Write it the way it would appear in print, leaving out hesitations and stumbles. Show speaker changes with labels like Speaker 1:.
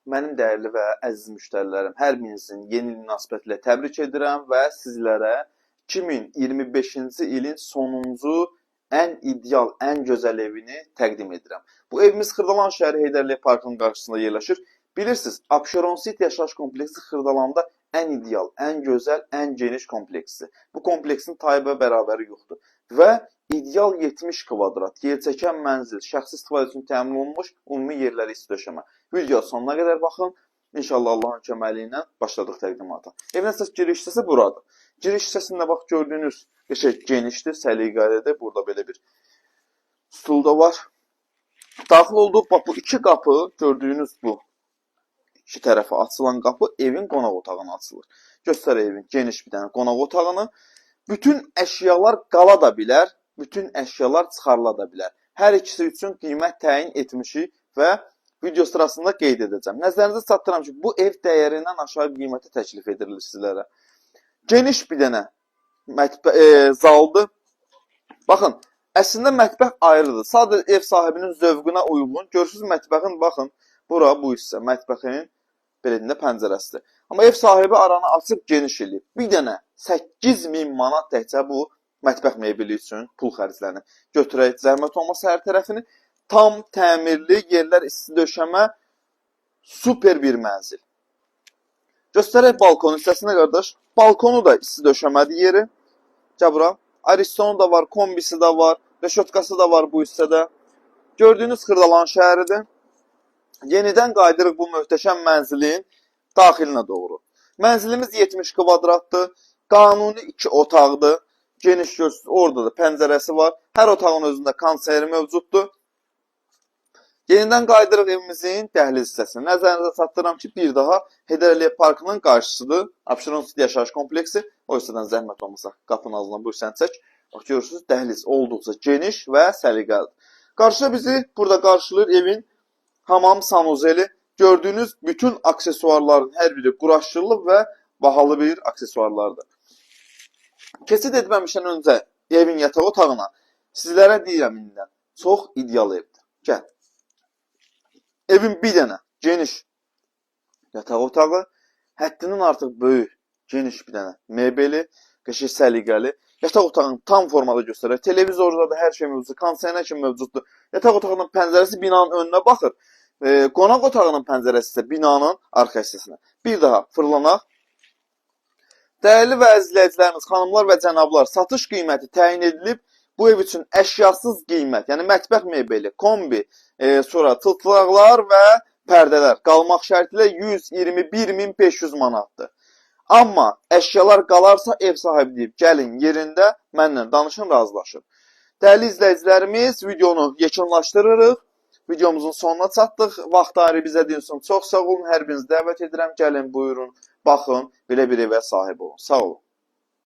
Speaker 1: Mənim dəyərli və əziz müştərilərim, hər birinizin yeni il münasibətilə təbrik edirəm və sizlərə 2025-ci ilin sonuncu ən ideal, ən gözəl evini təqdim edirəm. Bu evimiz Xırdalan şəhəri Heydərli Parkının qarşısında yerləşir. Bilirsiniz, Abşeron City yaşayış kompleksi Xırdalanda ən ideal, ən gözəl, ən geniş kompleksidir. Bu kompleksin tayı bərabəri yoxdur. Və ideal 70 kvadrat, yerçəkən mənzil, şəxsi istifadə üçün təmin olunmuş ümumi yerləri isti döşəmə. Video sonuna qədər baxın. İnşallah Allahın köməyi ilə başladıq təqdimata. Evin əsas giriş hissəsi buradır. Giriş hissəsində bax gördüyünüz genişdir, səliqəlidir. Burada belə bir stul da var. Daxil olduq, bax bu iki qapı, gördüyünüz bu iki tərəfə açılan qapı evin qonaq otağına açılır. Göstər evin geniş bir dənə qonaq otağını. Bütün əşyalar qala da bilər, bütün əşyalar çıxarıla da bilər. Hər ikisi üçün qiymət təyin etmişik və video sırasında qeyd edəcəm. Nəzərinizə çatdıram ki, bu ev dəyərindən aşağı qiymətə təklif edilir sizlərə. Geniş bir dənə zaldır. Baxın, əslində mətbəx ayrıdır. Sadəcə ev sahibinin zövqünə uyğun. Görürsünüz mətbəxin, baxın, bura bu hissə mətbəxin belində pəncərəsidir. Amma ev sahibi aranı açıb geniş eləyib. Bir dənə 8000 manat təkcə bu mətbəx mebeli üçün pul xərclərini götürək. Zəhmət olmasa hər tərəfini tam təmirli, yerlər isti döşəmə, super bir mənzil. Göstərək balkon hissəsində qardaş. Balkonu da isti döşəmədir yeri. Gəl bura. Aristonu da var, kombisi də var, reşotkası da var bu hissədə. Gördüyünüz Xırdalan şəhəridir. Yenidən qaydırıq bu möhtəşəm mənzilin daxilinə doğru. Mənzilimiz 70 kvadratdır. Qanuni 2 otaqdır. Geniş görsünüz, orada da pəncərəsi var. Hər otağın özündə konseri mövcuddur. Yenidən qaydırıq evimizin dəhliz hissəsini. Nəzərinizə çatdırıram ki, bir daha Heydər Parkının qarşısıdır. Abşeron City yaşayış kompleksi. O hissədən zəhmət olmasa qapının ağzından bu hissəni çək. Bax, görürsünüz, dəhliz olduqca geniş və səliqəlidir. Qarşıda bizi burada qarşılayır evin hamam sanuzeli. Gördüyünüz bütün aksesuarların hər biri quraşdırılıb və bahalı bir aksesuarlardır. Keçid etməmişdən öncə evin yataq otağına sizlərə deyirəm indidən. Çox ideal evdir. Gəl. Evin bir dənə geniş yataq otağı, həddindən artıq böyük, geniş bir dənə mebeli, qəşəng səliqəli. Yataq otağını tam formada göstərir. Televizorda da hər şey mövcuddur, kondisioner kimi mövcuddur. Yataq otağının pəncərəsi binanın önünə baxır. Qonaq otağının pəncərəsi isə binanın arxa hissəsinə. Bir daha fırlanaq. Dəyərli və əzizləyicilərimiz, xanımlar və cənablar, satış qiyməti təyin edilib. Bu ev üçün əşyasız qiymət, yəni mətbəx mebeli, kombi, sonra tıltılaqlar və pərdələr qalmaq şərti ilə 121.500 manatdır. Amma əşyalar qalarsa ev sahibi deyib, gəlin yerində mənlə danışın, razılaşın. Dəyərli izləyicilərimiz, videonu yekunlaşdırırıq. Videomuzun sonuna çatdıq. Vaxt ayırıb bizə dinləsin. Çox sağ olun. Hər birinizi dəvət edirəm. Gəlin, buyurun, baxın, belə bir evə sahib olun. Sağ olun.